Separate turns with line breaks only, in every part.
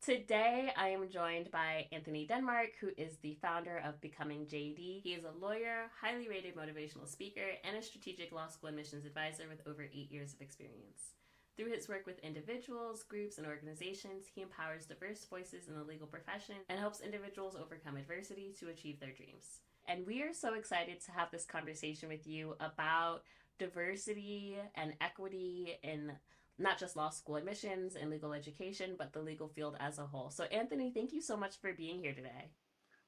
Today, I am joined by Anthony Denmark, who is the founder of BecomingJD. He is a lawyer, highly rated motivational speaker, and a strategic law school admissions advisor with over 8 years of experience. Through his work with individuals, groups, and organizations, he empowers diverse voices in the legal profession and helps individuals overcome adversity to achieve their dreams. And we are so excited to have this conversation with you about diversity and equity in not just law school admissions and legal education, but the legal field as a whole. So, Anthony, thank you so much for being here today.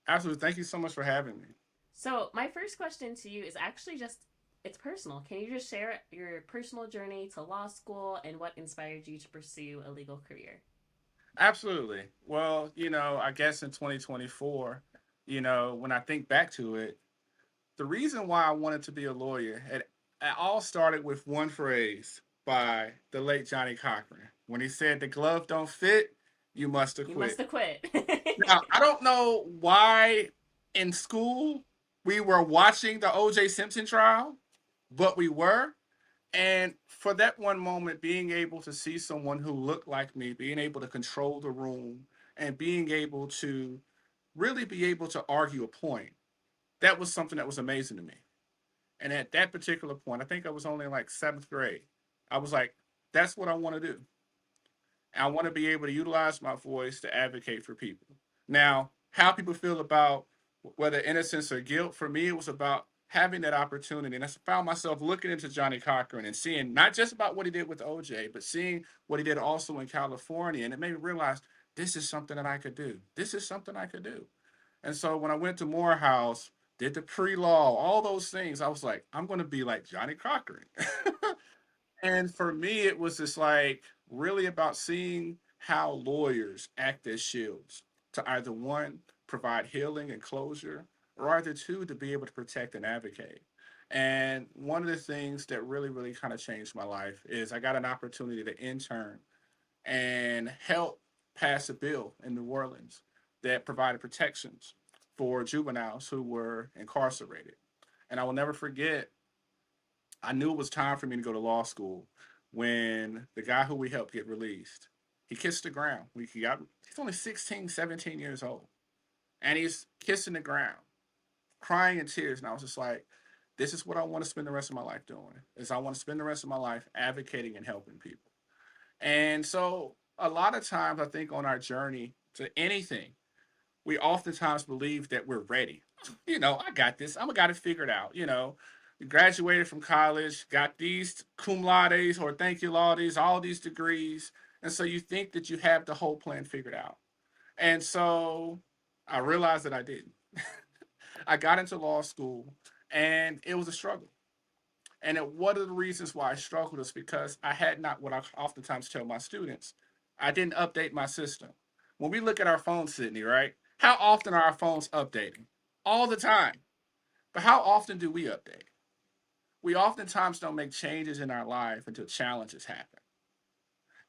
Absolutely. Thank you so much for having me.
So, my first question to you is actually just it's personal. Can you just share your personal journey to law school and what inspired you to pursue a legal career?
Absolutely. Well, I guess in 2024, when I think back to it, the reason why I wanted to be a lawyer, it all started with one phrase by the late Johnny Cochran when he said, "The glove don't fit, you must have
You must
quit."
have quit.
Now, I don't know why in school we were watching the O.J. Simpson trial, but we were. And for that one moment, being able to see someone who looked like me, being able to control the room, and being able to really be able to argue a point, that was something that was amazing to me. And at that particular point, I think I was only in like seventh grade. I was like, that's what I want to do. I want to be able to utilize my voice to advocate for people. Now, how people feel about whether innocence or guilt, for me, it was about having that opportunity. And I found myself looking into Johnny Cochran and seeing not just about what he did with OJ, but seeing what he did also in California. And it made me realize this is something that I could do. This is something I could do. And so when I went to Morehouse, did the pre-law, all those things, I was like, I'm going to be like Johnny Cochran. And for me, it was just like really about seeing how lawyers act as shields to either one, provide healing and closure, or either two, to be able to protect and advocate. And one of the things that really, really kind of changed my life is I got an opportunity to intern and help pass a bill in New Orleans that provided protections for juveniles who were incarcerated. And I will never forget, I knew it was time for me to go to law school when the guy who we helped get released, he kissed the ground. He's only 16, 17 years old. And he's kissing the ground, crying in tears. And I was just like, this is what I want to spend the rest of my life doing. Is I want to spend the rest of my life advocating and helping people. And so a lot of times I think on our journey to anything, we oftentimes believe that we're ready. I got this. I'm got it figured out. You graduated from college, got these cum laudes or thank you laudes, all these degrees, and so you think that you have the whole plan figured out. And so I realized that I didn't. I got into law school, and it was a struggle. And one of the reasons why I struggled is because I had not, what I oftentimes tell my students, I didn't update my system. When we look at our phones, Sydney, right? How often are our phones updating? All the time. But how often do we update? We oftentimes don't make changes in our life until challenges happen.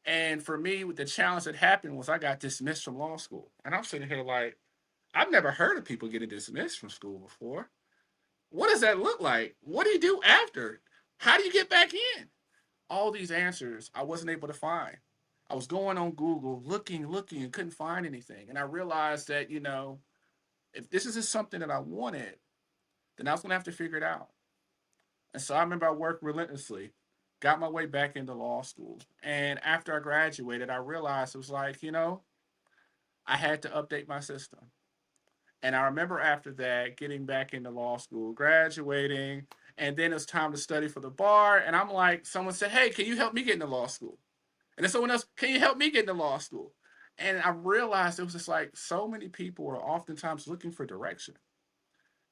And for me, the challenge that happened was I got dismissed from law school. And I'm sitting here like, I've never heard of people getting dismissed from school before. What does that look like? What do you do after? How do you get back in? All these answers I wasn't able to find. I was going on Google, looking, and couldn't find anything. And I realized that, if this isn't something that I wanted, then I was going to have to figure it out. And so I remember I worked relentlessly, got my way back into law school. And after I graduated, I realized it was like, I had to update my system. And I remember after that, getting back into law school, graduating, and then it was time to study for the bar. And I'm like, someone said, hey, can you help me get into law school? And then someone else, can you help me get into law school? And I realized it was just like so many people are oftentimes looking for direction.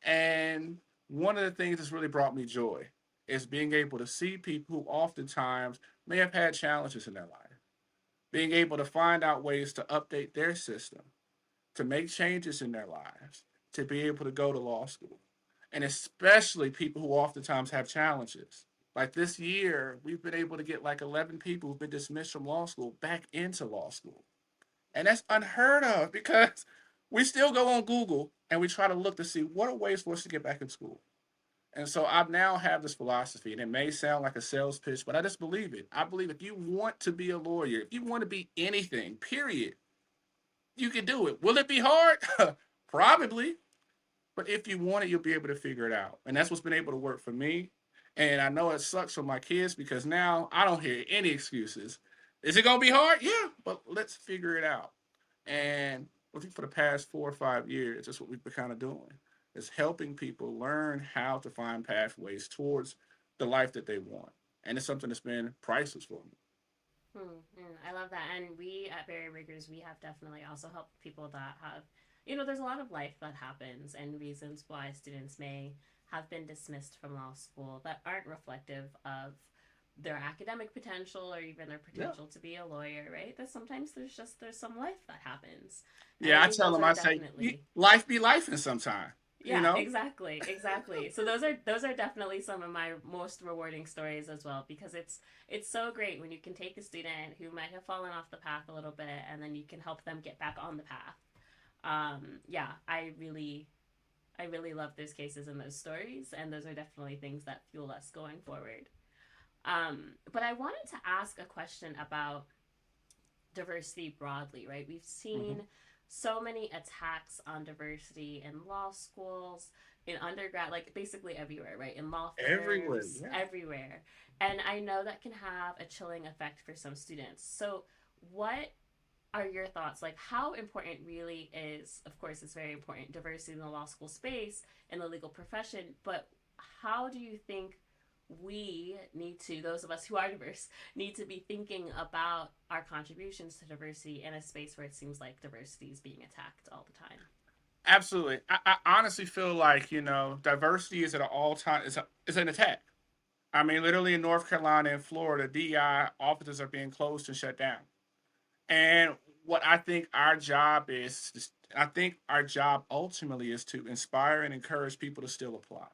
And one of the things that's really brought me joy is being able to see people who oftentimes may have had challenges in their life, being able to find out ways to update their system, to make changes in their lives, to be able to go to law school. And especially people who oftentimes have challenges. Like this year, we've been able to get like 11 people who've been dismissed from law school back into law school. And that's unheard of because we still go on Google and we try to look to see what are ways for us to get back in school. And so I now have this philosophy, and it may sound like a sales pitch, but I just believe it. I believe if you want to be a lawyer, if you want to be anything, period, you can do it. Will it be hard? Probably. But if you want it, you'll be able to figure it out. And that's what's been able to work for me. And I know it sucks for my kids because now I don't hear any excuses. Is it going to be hard? Yeah, but let's figure it out. And I think for the past 4 or 5 years, that's what we've been kind of doing, is helping people learn how to find pathways towards the life that they want. And it's something that's been priceless for me.
I love that. And we at Barry Riggers, we have definitely also helped people that have, there's a lot of life that happens and reasons why students may have been dismissed from law school that aren't reflective of their academic potential or even their
Yeah.
potential to be a lawyer, right? That sometimes there's some life that happens. And I
Yeah, I
think
tell
those
them,
are
I say,
definitely.
life be life in some time, you
Yeah,
know?
exactly, exactly. So those are definitely some of my most rewarding stories as well because it's so great when you can take a student who might have fallen off the path a little bit and then you can help them get back on the path. Yeah, I really love those cases and those stories, and those are definitely things that fuel us going forward. But I wanted to ask a question about diversity broadly, right? We've
Mm-hmm.
seen so many attacks on diversity in law schools, in undergrad, like basically everywhere, right? In law
Everywhere,
firms,
yeah.
everywhere. And I know that can have a chilling effect for some students. So, what are your thoughts? Like, how important really is, of course, it's very important, diversity in the law school space and the legal profession, but how do you think we need to, those of us who are diverse, need to be thinking about our contributions to diversity in a space where it seems like diversity is being attacked all the time?
Absolutely. I honestly feel like, diversity is at an all time, it's an attack. I mean, literally in North Carolina and Florida, DEI offices are being closed and shut down. And what I think our job is, I think our job ultimately is to inspire and encourage people to still apply,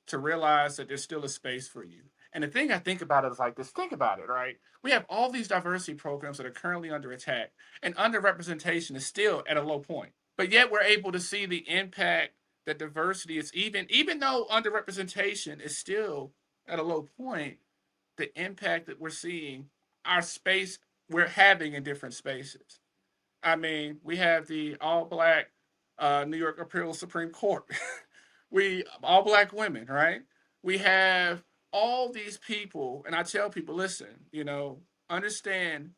to realize that there's still a space for you. And the thing I think about it is like this, think about it, right? We have all these diversity programs that are currently under attack, and underrepresentation is still at a low point. But yet we're able to see the impact that diversity is, even though underrepresentation is still at a low point, the impact that we're seeing, our space we're having in different spaces. I mean, we have the all black New York Appeal Supreme Court. We all black women, right? We have all these people, and I tell people, listen, understand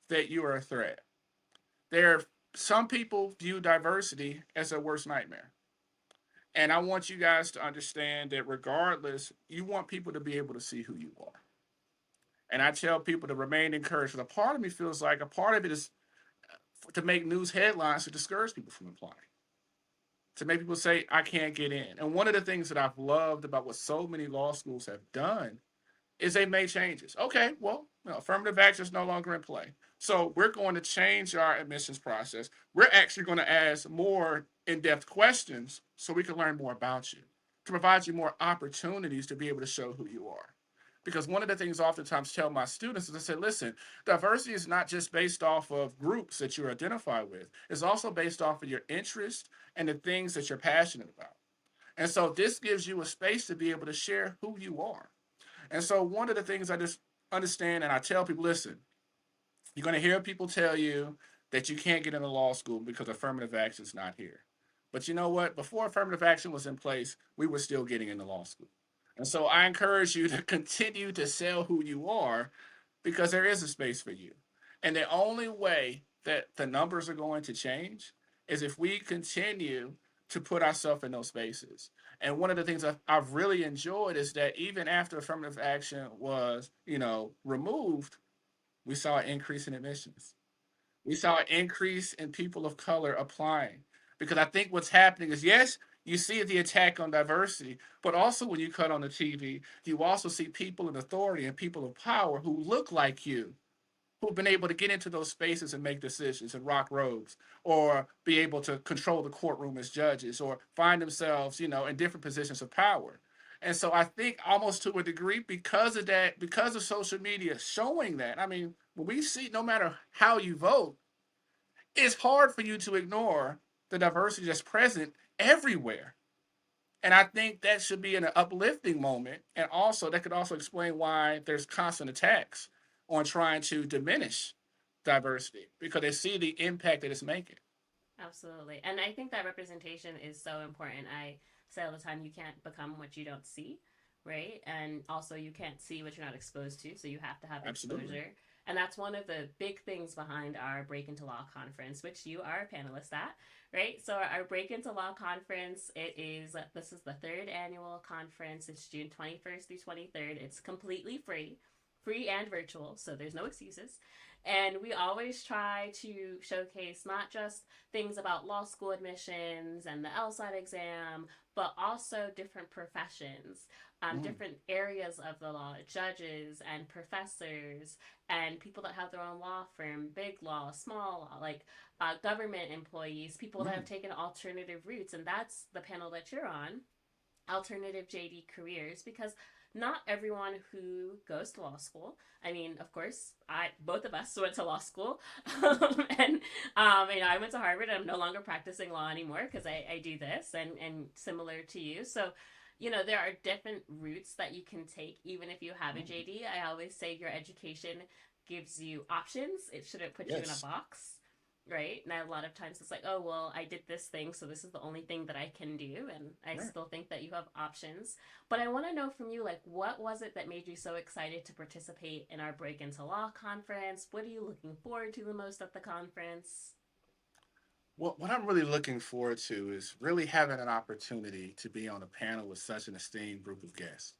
that you are a threat. There, some people view diversity as their worst nightmare, and I want you guys to understand that regardless, you want people to be able to see who you are. And I tell people to remain encouraged. A part of me feels like a part of it is to make news headlines to discourage people from applying, to make people say, I can't get in. And one of the things that I've loved about what so many law schools have done is they made changes. Okay, well, affirmative action is no longer in play. So we're going to change our admissions process. We're actually going to ask more in depth questions so we can learn more about you, to provide you more opportunities to be able to show who you are. Because one of the things I oftentimes tell my students is I say, listen, diversity is not just based off of groups that you identify with, it's also based off of your interests and the things that you're passionate about. And so this gives you a space to be able to share who you are. And so one of the things I just understand and I tell people, listen, you're going to hear people tell you that you can't get into law school because affirmative action is not here. But you know what? Before affirmative action was in place, we were still getting into law school. And so I encourage you to continue to sell who you are because there is a space for you. And the only way that the numbers are going to change is if we continue to put ourselves in those spaces. And one of the things I've really enjoyed is that even after affirmative action was, removed, we saw an increase in admissions. We saw an increase in people of color applying. Because I think what's happening is, yes, you see the attack on diversity, but also when you cut on the TV, you also see people in authority and people of power who look like you, who've been able to get into those spaces and make decisions and rock roads, or be able to control the courtroom as judges, or find themselves, in different positions of power. And so I think almost to a degree, because of that, because of social media showing that, I mean, when we see no matter how you vote, it's hard for you to ignore the diversity that's present everywhere. And I think that should be an uplifting moment. And also, that could also explain why there's constant attacks on trying to diminish diversity because they see the impact that it's making.
Absolutely. And I think that representation is so important. I say all the time, you can't become what you don't see, right? And also, you can't see what you're not exposed to. So you have to have
Absolutely.
exposure. And that's one of the big things behind our Break Into Law conference, which you are a panelist at, right? So our Break Into Law conference, this is the third annual conference. It's June 21st through 23rd. It's completely free and virtual. So there's no excuses. And we always try to showcase not just things about law school admissions and the LSAT exam, but also different professions,
Mm.
different areas of the law, judges and professors, and people that have their own law firm, big law, small law, like government employees, people that have
Mm.
taken alternative routes. And that's the panel that you're on, alternative JD careers, because not everyone who goes to law school. I mean, of course, I both of us went to law school, and I went to Harvard. I'm no longer practicing law anymore because I do this, and similar to you. So, there are different routes that you can take, even if you have a
Mm.
JD. I always say your education gives you options. It shouldn't put you in a
Yes.
box, right? And a lot of times it's like, oh, well, I did this thing, so this is the only thing that I can do. And I
Right.
still think that you have options. But I want to know from you, like, what was it that made you so excited to participate in our Break Into Law conference? What are you looking forward to the most at the conference?
What I'm really looking forward to is really having an opportunity to be on a panel with such an esteemed group of guests,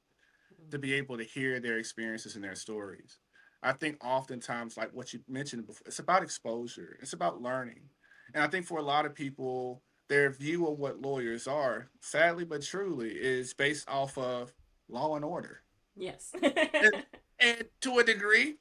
to be able to hear their experiences and their stories. I think oftentimes, like what you mentioned before, it's about exposure, it's about learning. And I think for a lot of people, their view of what lawyers are, sadly but truly, is based off of law and order.
Yes.
And, and to a degree,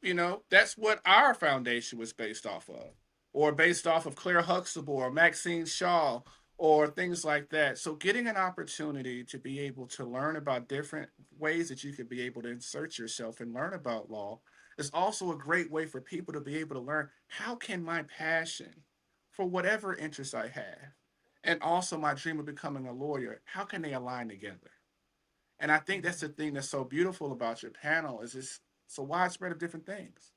that's what our foundation was based off of, or based off of Claire Huxtable or Maxine Shaw or things like that. So getting an opportunity to be able to learn about different ways that you could be able to insert yourself and learn about law is also a great way for people to be able to learn how can my passion for whatever interest I have and also my dream of becoming a lawyer, how can they align together? And I think that's the thing that's so beautiful about your panel is it's a widespread of different things.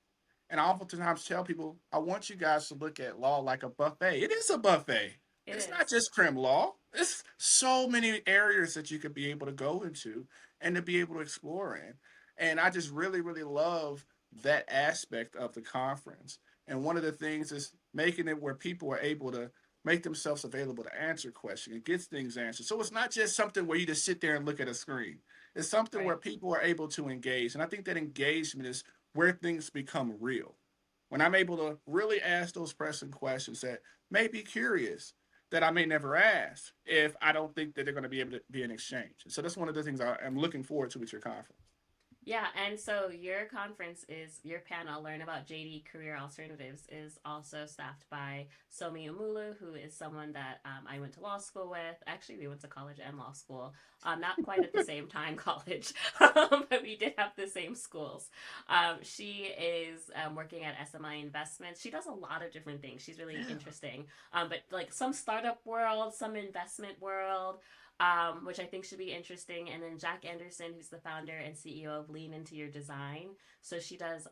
And I oftentimes tell people, I want you guys to look at law like a buffet. It is a buffet.
It
It's not
is.
just crim law. It's so many areas that you could be able to go into and to be able to explore in. And I just really, really love that aspect of the conference. And one of the things is making it where people are able to make themselves available to answer questions and get things answered. So it's not just something where you just sit there and look at a screen. It's something
Right.
where people are able to engage. And I think that engagement is where things become real. When I'm able to really ask those pressing questions that may be curious, that I may never ask if I don't think that they're going to be able to be an exchange. So that's one of the things I'm looking forward to with your conference.
Yeah, and so your panel, Learn About JD Career Alternatives, is also staffed by Somi Umulu, who is someone that I went to law school with. Actually, we went to college and law school. Not quite at the same time, college, but we did have the same schools. She is working at SMI Investments. She does a lot of different things. She's really
Yeah.
interesting. But like some startup world, some investment world, which I think should be interesting. And then Jack Anderson, who's the founder and CEO of Lean Into Your Design. So she does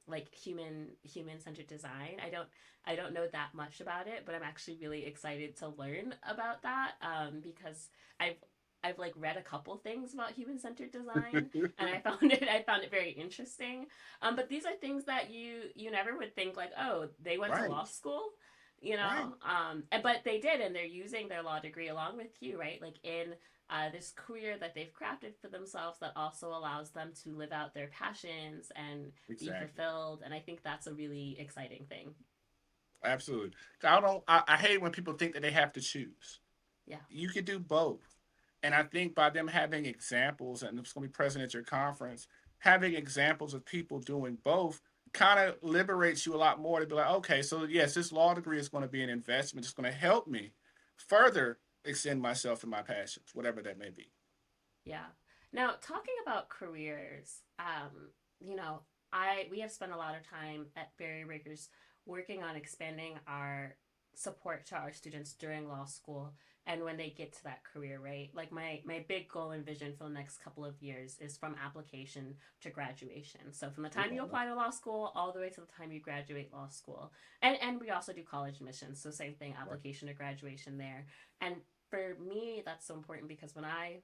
like human centered design. I don't know that much about it, but I'm actually really excited to learn about that because I've I've like read a couple things about human centered design, and I found it very interesting. But these are things that you never would think like, oh, they went to law
Right.
school,
Right.
but they did, and they're using their law degree along with you, right? Like in this career that they've crafted for themselves that also allows them to live out their passions and be
Exactly.
fulfilled. And I think that's a really exciting thing.
Absolutely. I don't. I hate when people think that they have to choose.
Yeah.
You could do both. And I think by them having examples, and it's going to be present at your conference, having examples of people doing both kind of liberates you a lot more to be like, okay, so yes, this law degree is going to be an investment. It's going to help me further extend myself and my passions, whatever that may be.
Yeah. Now, talking about careers, you know, I we have spent a lot of time at Barry Riggers working on expanding our support to our students during law school and when they get to that career, right? Like my big goal and vision for the next couple of years is from application to graduation. So from the time you
Okay.
apply to law school all the way to the time you graduate law school. And we also do college admissions, so same thing,
Right.
application to graduation there. And for me that's so important because when I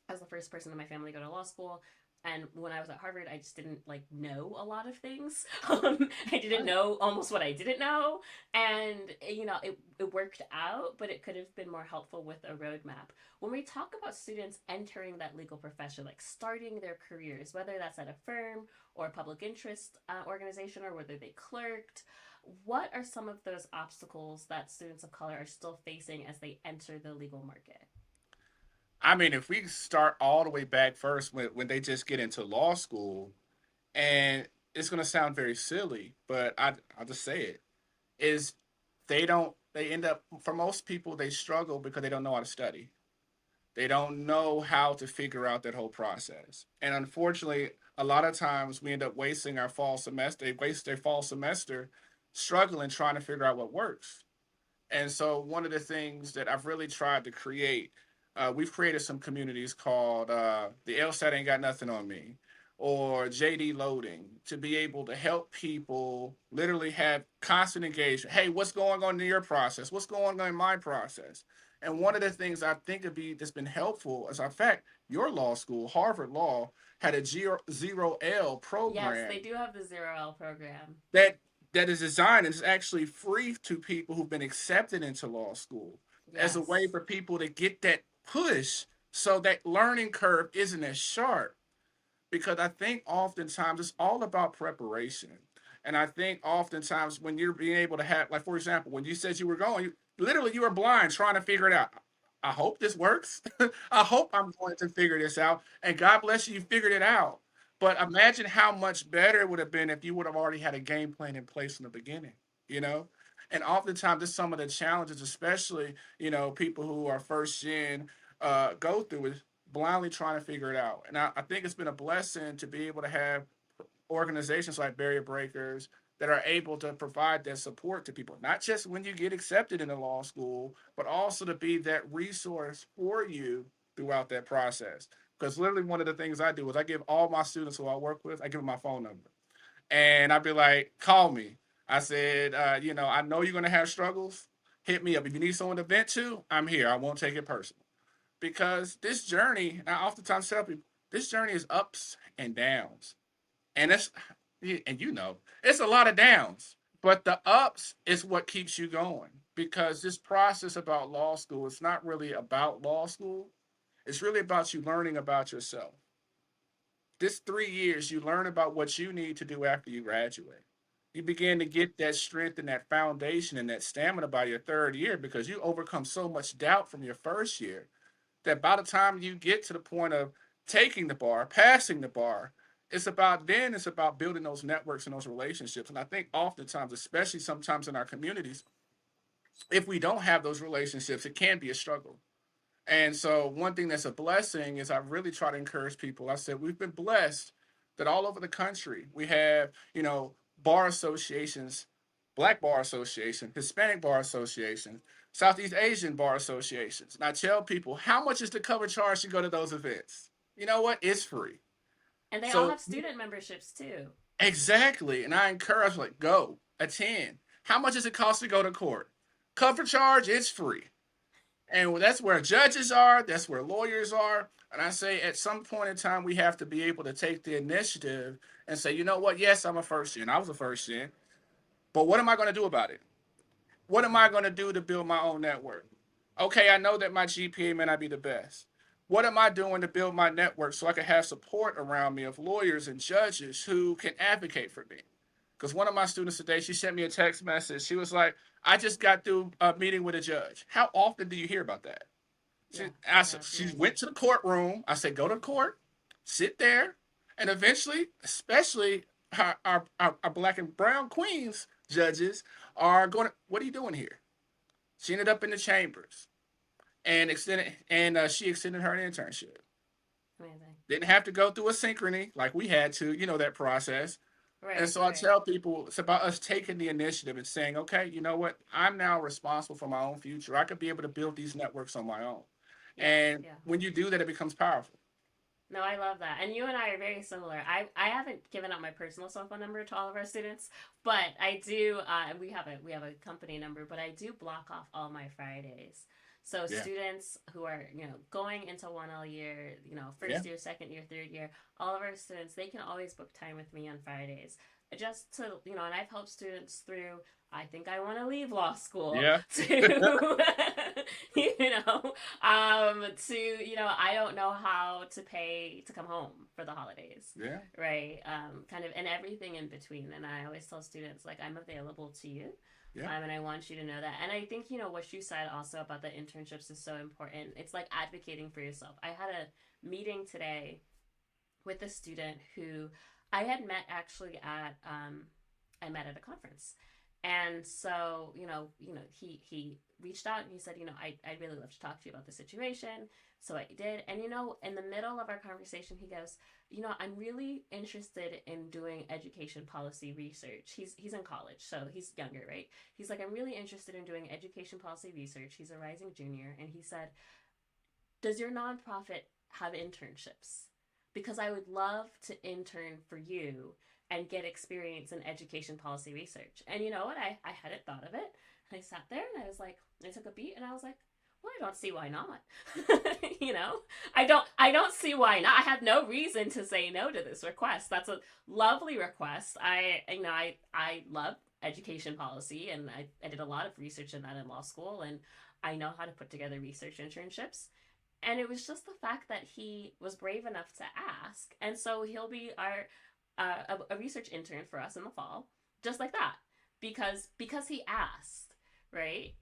was the first person in my family to go to law school. And when I was at Harvard, I just didn't like know a lot of things. I didn't
Right.
know almost what I didn't know, and it worked out, but it could have been more helpful with a roadmap. When we talk about students entering that legal profession, like starting their careers, whether that's at a firm or a public interest organization, or whether they clerked, what are some of those obstacles that students of color are still facing as they enter the legal market?
I mean, if we start all the way back first when they just get into law school, and it's going to sound very silly, but I'll just say it, is they end up, for most people, they struggle because they don't know how to study. They don't know how to figure out that whole process. And unfortunately, a lot of times we end up wasting our fall semester. They waste their fall semester struggling trying to figure out what works. And so, one of the things that I've really tried to create, we've created some communities called the LSAT Ain't Got Nothing on Me or JD Loading to be able to help people literally have constant engagement. Hey, what's going on in your process? What's going on in my process? And one of the things I think would be that's been helpful is, in fact, your law school, Harvard Law, had a zero L
Yes, they
program
do have the Zero L program.
that is designed and is actually free to people who've been accepted into law school as a way
Yes.
for people to get that push so that learning curve isn't as sharp. Because I think oftentimes it's all about preparation. And I think oftentimes when you're being able to have, like, for example, when you said you were going, literally you were blind trying to figure it out. I hope this works. I hope I'm going to figure this out. And God bless you, you figured it out. But imagine how much better it would have been if you would have already had a game plan in place in the beginning, you know? And oftentimes, this some of the challenges, especially, people who are first gen go through is blindly trying to figure it out. And I think it's been a blessing to be able to have organizations like Barrier Breakers that are able to provide that support to people, not just when you get accepted into law school, but also to be that resource for you throughout that process. Because literally, one of the things I do is I give all my students who I work with, I give them my phone number. And I'd be like, call me. I said, I know you're going to have struggles. Hit me up. If you need someone to vent to, I'm here. I won't take it personal. Because this journey, and I oftentimes tell people, this journey is ups and downs. And it's a lot of downs. But the ups is what keeps you going. Because this process about law school is not really about law school. It's really about you learning about yourself. This 3 years, you learn about what you need to do after you graduate. You begin to get that strength and that foundation and that stamina by your third year because you overcome so much doubt from your first year that by the time you get to the point of taking the bar, passing the bar, it's about building those networks and those relationships. And I think oftentimes, especially sometimes in our communities, if we don't have those relationships, it can be a struggle. And so one thing that's a blessing is I really try to encourage people. I said we've been blessed that all over the country we have, bar associations, Black Bar Association, Hispanic Bar Association, Southeast Asian Bar Associations. And I tell people, how much is the cover charge to go to those events? You know what? It's free.
And they all
So
have student memberships too.
exactly. And I encourage like go, attend. How much does it cost to go to court? Cover charge, it's free. And that's where judges are, that's where lawyers are. And I say at some point in time, we have to be able to take the initiative and say, you know what? Yes, I'm a first gen. I was a first gen. But what am I going to do about it? What am I going to do to build my own network? Okay, I know that my GPA may not be the best. What am I doing to build my network so I can have support around me of lawyers and judges who can advocate for me? Because one of my students today, she sent me a text message. She was like, I just got through a meeting with a judge. How often do you hear about that?
Yeah,
She
definitely.
went to the courtroom. I said, go to court, sit there, and eventually, especially our black and brown queens judges are going, what are you doing here? She ended up in the chambers and she extended her internship.
Amazing.
Didn't have to go through a synchrony like we had to, that process. And
Right,
so I
right.
tell people it's about us taking the initiative and saying, okay, you know what? I'm now responsible for my own future. I could be able to build these networks on my own.
Yeah,
And
yeah.
when you do that, it becomes powerful.
No, I love that. And you and I are very similar. I haven't given out my personal cell phone number to all of our students, but I do. We have a company number, but I do block off all my Fridays. So
Yeah.
students who are going into 1L year,
Yeah.
first year, second year, third year, all of our students, they can always book time with me on Fridays. Just to and I've helped students through. I think I want to leave law school
Yeah.
to you know I don't know how to pay to come home for the holidays,
Yeah.
right? Kind of, and everything in between. And I always tell students, like, I'm available to you.
Yeah.
And I want you to know that. And I think, what you said also about the internships is so important. It's like advocating for yourself. I had a meeting today with a student who I had met actually I met at a conference. And so, he reached out and he said, I'd really love to talk to you about the situation. So I did. And, in the middle of our conversation, he goes, I'm really interested in doing education policy research. He's in college, so he's younger, right? He's like, I'm really interested in doing education policy research. He's a rising junior. And he said, does your nonprofit have internships? Because I would love to intern for you and get experience in education policy research. And you know what? I hadn't thought of it. And I sat there and I was like, I took a beat and I was like, well, I don't see why not. you know, I don't see why not. I have no reason to say no to this request. That's a lovely request. I love education policy, and I did a lot of research in that in law school, and I know how to put together research internships. And it was just the fact that he was brave enough to ask, and so he'll be our a research intern for us in the fall, just like that, because he asked, right?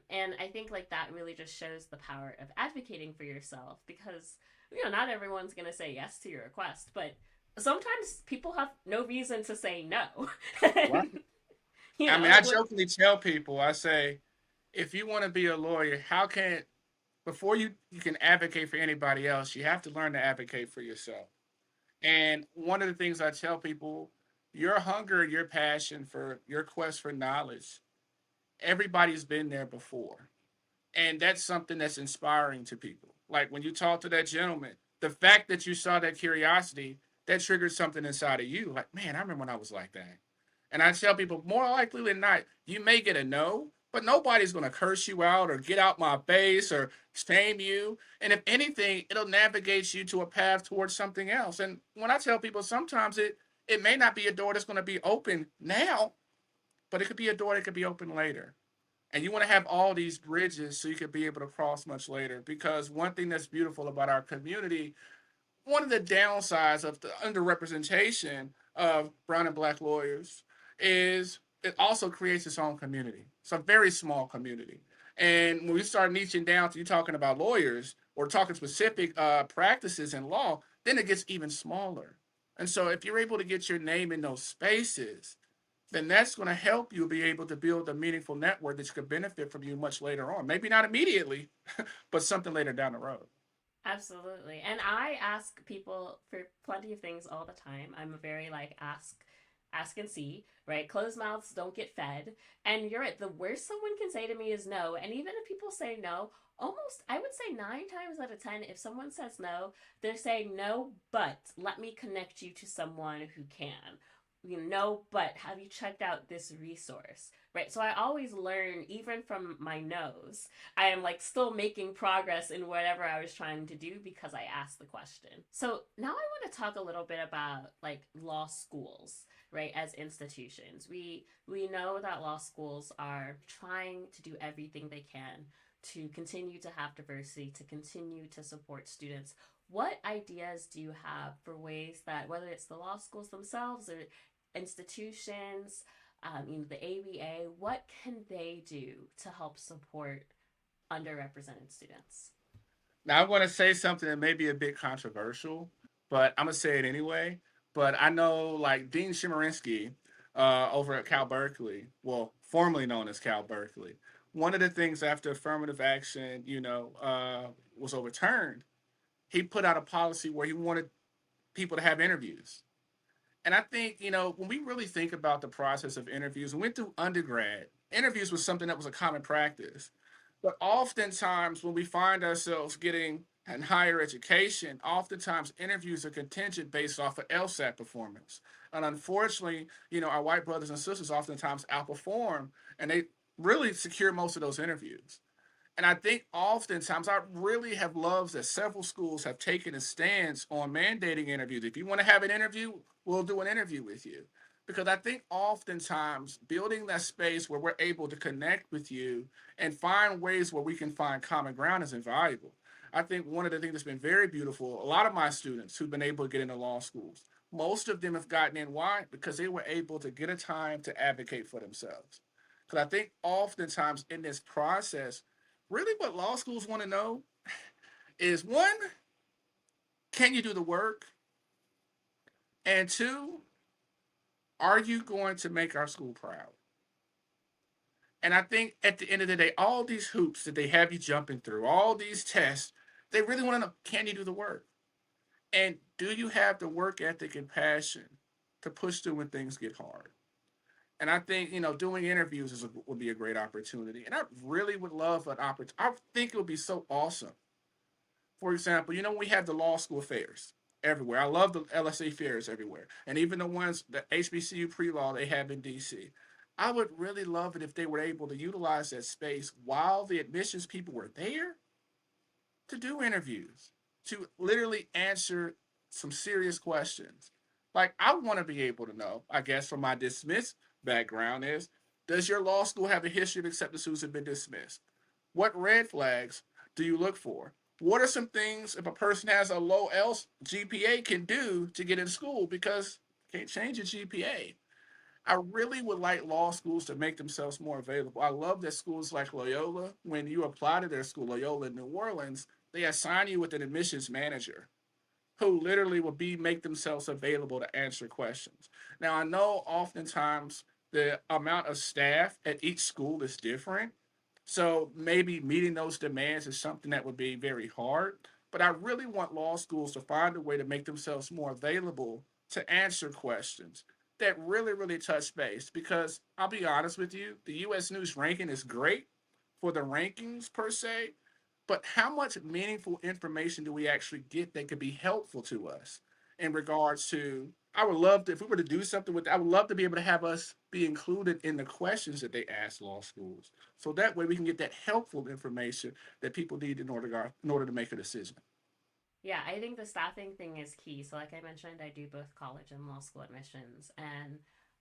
And I think like that really just shows the power of advocating for yourself, because not everyone's gonna say yes to your request, but sometimes people have no reason to say no.
Right.
and,
I mean, I
like what.
jokingly tell people, I say, if you want to be a lawyer, how can before you can advocate for anybody else, you have to learn to advocate for yourself. And one of the things I tell people, your hunger, your passion for your quest for knowledge, everybody's been there before. And that's something that's inspiring to people. Like when you talk to that gentleman, the fact that you saw that curiosity, that triggered something inside of you. Like, man, I remember when I was like that. And I tell people, more likely than not, you may get a no, but nobody's going to curse you out or get out my base or shame you. And if anything, it'll navigate you to a path towards something else. And when I tell people, sometimes it may not be a door that's going to be open now, but it could be a door that could be open later. And you want to have all these bridges so you can be able to cross much later. Because one thing that's beautiful about our community, one of the downsides of the underrepresentation of brown and black lawyers is it also creates its own community. It's a very small community. And when we start niching down to you talking about lawyers or talking specific practices in law, then it gets even smaller. And so if you're able to get your name in those spaces, then that's going to help you be able to build a meaningful network that could benefit from you much later on. Maybe not immediately, but something later down the road.
Absolutely. And I ask people for plenty of things all the time. I'm a very like ask and see, right? Closed mouths don't get fed. And you're right, the worst someone can say to me is no. And even if people say no, almost I would say 9 times out of 10, if someone says no, they're saying no, but let me connect you to someone who can. But have you checked out this resource? Right. So I always learn, even from my no's. I am like still making progress in whatever I was trying to do because I asked the question. So now I want to talk a little bit about like law schools, right, as institutions. We know that law schools are trying to do everything they can to continue to have diversity, to continue to support students. What ideas do you have for ways that, whether it's the law schools themselves or institutions, the ABA, what can they do to help support underrepresented students?
Now, I'm going to say something that may be a bit controversial, but I'm going to say it anyway. But I know, like, Dean Chemerinsky over at Cal Berkeley, well, formerly known as Cal Berkeley, one of the things after affirmative action, was overturned, he put out a policy where he wanted people to have interviews. And I think, when we really think about the process of interviews, we went through undergrad, interviews was something that was a common practice. But oftentimes, when we find ourselves getting in higher education, oftentimes interviews are contingent based off of LSAT performance. And unfortunately, our white brothers and sisters oftentimes outperform and they really secure most of those interviews. And I think oftentimes I really have loved that several schools have taken a stance on mandating interviews. If you want to have an interview, we'll do an interview with you. Because I think oftentimes building that space where we're able to connect with you and find ways where we can find common ground is invaluable. I think one of the things that's been very beautiful, a lot of my students who've been able to get into law schools, most of them have gotten in. Why? Because they were able to get a time to advocate for themselves. Because I think oftentimes in this process, really what law schools want to know is one, can you do the work? And two, are you going to make our school proud? And I think at the end of the day, all these hoops that they have you jumping through, all these tests, they really want to know, can you do the work? And do you have the work ethic and passion to push through when things get hard? And I think, doing interviews would be a great opportunity. And I really would love an opportunity. I think it would be so awesome. For example, we have the law school fairs everywhere. I love the LSA fairs everywhere. And even the ones, the HBCU pre-law they have in DC. I would really love it if they were able to utilize that space while the admissions people were there to do interviews, to literally answer some serious questions. Like, I want to be able to know, I guess, from my dismissed background is, does your law school have a history of accepting students who have been dismissed? What red flags do you look for? What are some things if a person has a low GPA can do to get in school because you can't change your GPA? I really would like law schools to make themselves more available. I love that schools like Loyola, when you apply to their school, Loyola in New Orleans, they assign you with an admissions manager who literally will make themselves available to answer questions. Now I know oftentimes the amount of staff at each school is different. So maybe meeting those demands is something that would be very hard. But I really want law schools to find a way to make themselves more available to answer questions that really, really touch base. Because I'll be honest with you, the US News ranking is great for the rankings per se, but how much meaningful information do we actually get that could be helpful to us in regards to? I would love to, if we were to do something with, I would love to be able to have us be included in the questions that they ask law schools, so that way we can get that helpful information that people need in order to make a decision.
Yeah, I think the staffing thing is key. So, like I mentioned, I do both college and law school admissions. And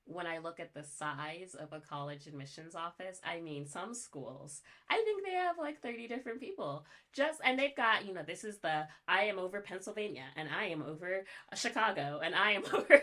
when I look at the size of a college admissions office, I mean, some schools, I think they have like 30 different people. And they've got, this is I am over Pennsylvania, and I am over Chicago, and I am over,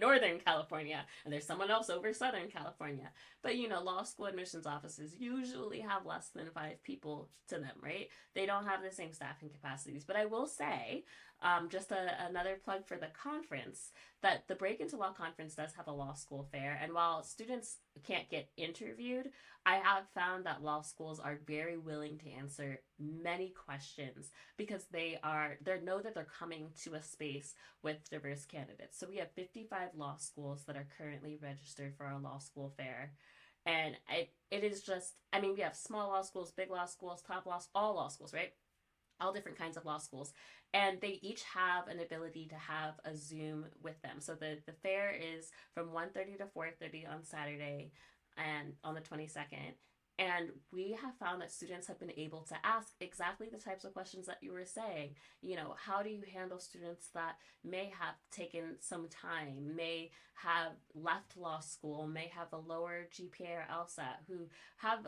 Northern California, and there's someone else over Southern California. But, law school admissions offices usually have less than 5 people to them, right? They don't have the same staffing capacities. But I will say, another plug for the conference, that the Break Into Law conference does have a law school fair. And while students can't get interviewed, I have found that law schools are very willing to answer many questions because they know that they're coming to a space with diverse candidates. So we have 55 law schools that are currently registered for our law school fair. And it is just, I mean, we have small law schools, big law schools, top law, all law schools, right? All different kinds of law schools, and they each have an ability to have a Zoom with them. So the fair is from 1:30 to 4:30 on Saturday and on the 22nd. And we have found that students have been able to ask exactly the types of questions that you were saying. How do you handle students that may have taken some time, may have left law school, may have a lower GPA or LSAT, who have,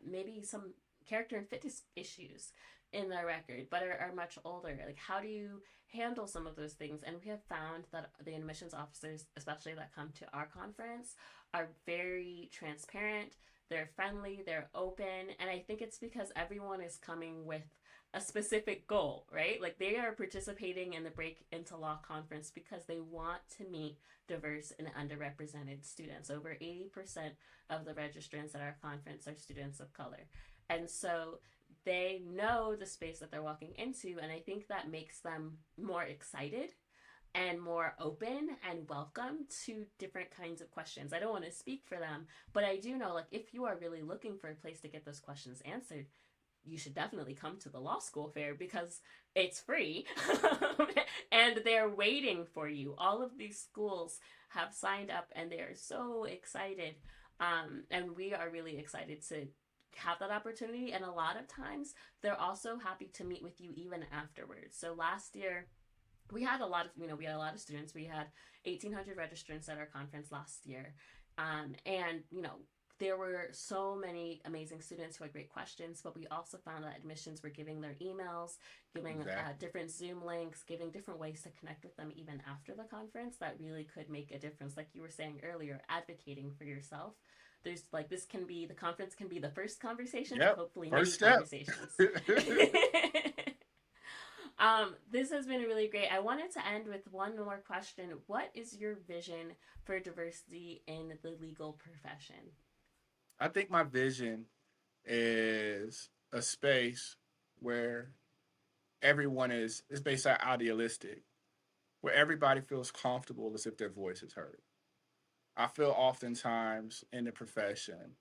maybe some character and fitness issues in their record, but are much older. Like, how do you handle some of those things? And we have found that the admissions officers, especially that come to our conference, are very transparent. They're friendly, they're open, and I think it's because everyone is coming with a specific goal, right? Like, they are participating in the Break Into Law conference because they want to meet diverse and underrepresented students. Over 80% of the registrants at our conference are students of color. And so they know the space that they're walking into, and I think that makes them more excited and more open and welcome to different kinds of questions. I don't want to speak for them, but I do know, like, if you are really looking for a place to get those questions answered, you should definitely come to the law school fair because it's free and they're waiting for you. All of these schools have signed up and they are so excited. And we are really excited to have that opportunity. And a lot of times they're also happy to meet with you even afterwards. So last year, we had a lot of we had a lot of students. We had 1,800 registrants at our conference last year, and there were so many amazing students who had great questions, but we also found that admissions were giving their emails, giving
Exactly.
different Zoom links, giving different ways to connect with them even after the conference that really could make a difference. Like you were saying earlier, advocating for yourself. There's like this can be the conference can be the first conversation to
Yep.
hopefully
First
many
step.
conversations. This has been really great. I wanted to end with one more question. What is your vision for diversity in the legal profession?
I think my vision is a space where everyone is based on idealistic, where everybody feels comfortable as if their voice is heard. I feel oftentimes in the profession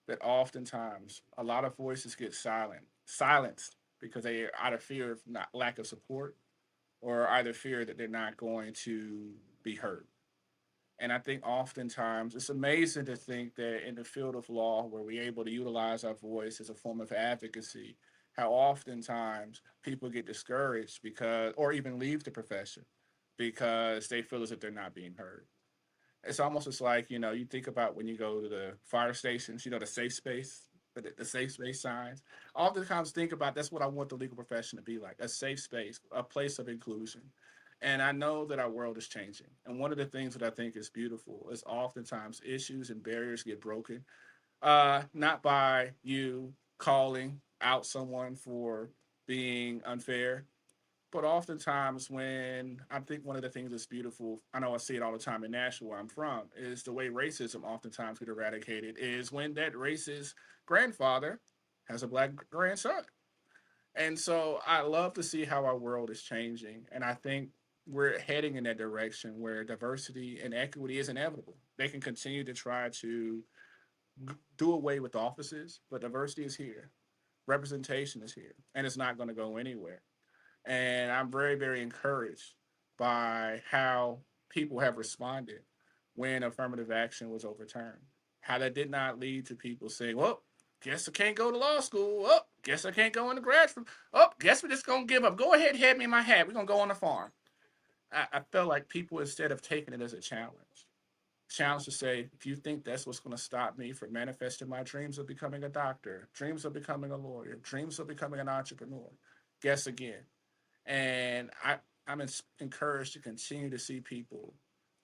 that oftentimes a lot of voices get silenced because they either fear of not lack of support or either fear that they're not going to be heard. And I think oftentimes it's amazing to think that in the field of law, where we're able to utilize our voice as a form of advocacy, how oftentimes people get discouraged because, or even leave the profession because they feel as if they're not being heard. It's almost just like, you think about when you go to the fire stations, the safe space, the safe space signs. Oftentimes think about that's what I want the legal profession to be like, a safe space, a place of inclusion. And I know that our world is changing. And one of the things that I think is beautiful is oftentimes issues and barriers get broken, not by you calling out someone for being unfair, but oftentimes, when I think one of the things that's beautiful, I know I see it all the time in Nashville, where I'm from, is the way racism oftentimes get eradicated. Is when that racist grandfather has a black grandson, and so I love to see how our world is changing, and I think we're heading in that direction where diversity and equity is inevitable. They can continue to try to do away with offices, but diversity is here, representation is here, and it's not going to go anywhere. And I'm very, very encouraged by how people have responded when affirmative action was overturned. How that did not lead to people saying, well, guess I can't go to law school. Oh, guess I can't go into grad school. Oh, guess we're just going to give up. Go ahead, hand me my hat. We're going to go on the farm. I felt like people, instead of taking it as a challenge to say, if you think that's what's going to stop me from manifesting my dreams of becoming a doctor, dreams of becoming a lawyer, dreams of becoming an entrepreneur, guess again. And I'm encouraged to continue to see people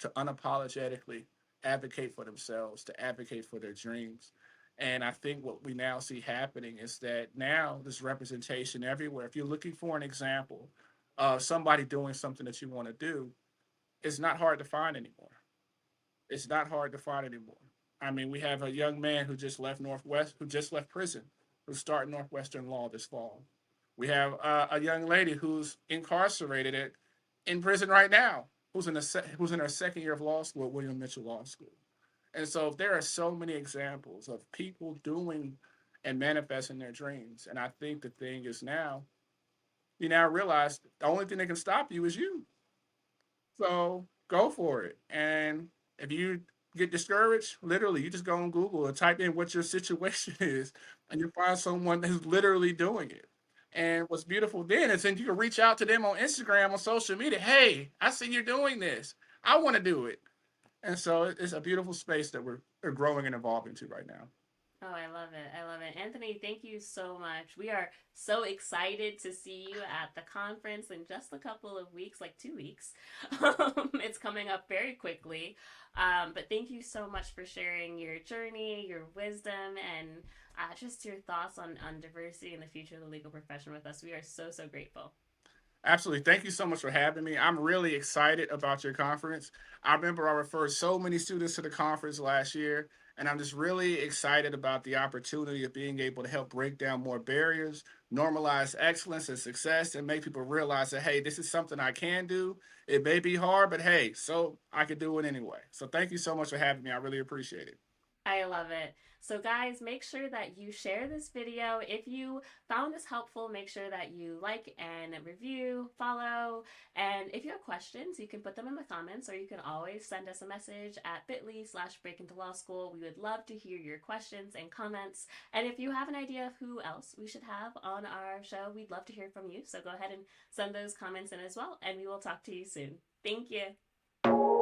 to unapologetically advocate for themselves, to advocate for their dreams. And I think what we now see happening is that now there's representation everywhere. If you're looking for an example of somebody doing something that you want to do, it's not hard to find anymore. It's not hard to find anymore. I mean, we have a young man who just left who just left prison, who's starting Northwestern Law this fall. We have a young lady who's incarcerated in prison right now, who's in her second year of law school at William Mitchell Law School. And so there are so many examples of people doing and manifesting their dreams. And I think the thing is now, you now realize the only thing that can stop you is you. So go for it. And if you get discouraged, literally, you just go on Google and type in what your situation is, and you find someone who's literally doing it. And what's beautiful then is then you can reach out to them on Instagram, on social media. Hey, I see you're doing this. I want to do it. And so it's a beautiful space that we're growing and evolving to right now.
Oh, I love it. I love it. Anthony, thank you so much. We are so excited to see you at the conference in just a couple of weeks, like 2 weeks. It's coming up very quickly. But thank you so much for sharing your journey, your wisdom, and just your thoughts on diversity and the future of the legal profession with us. We are so, so grateful.
Absolutely. Thank you so much for having me. I'm really excited about your conference. I remember I referred so many students to the conference last year, and I'm just really excited about the opportunity of being able to help break down more barriers, normalize excellence and success, and make people realize that, hey, this is something I can do. It may be hard, but hey, so I can do it anyway. So thank you so much for having me. I really appreciate it.
I love it. So, guys, make sure that you share this video. If you found this helpful, make sure that you like and review, follow. And if you have questions, you can put them in the comments, or you can always send us a message at bit.ly/breakinthelaw school. We would love to hear your questions and comments. And if you have an idea of who else we should have on our show, we'd love to hear from you. So go ahead and send those comments in as well, and we will talk to you soon. Thank you.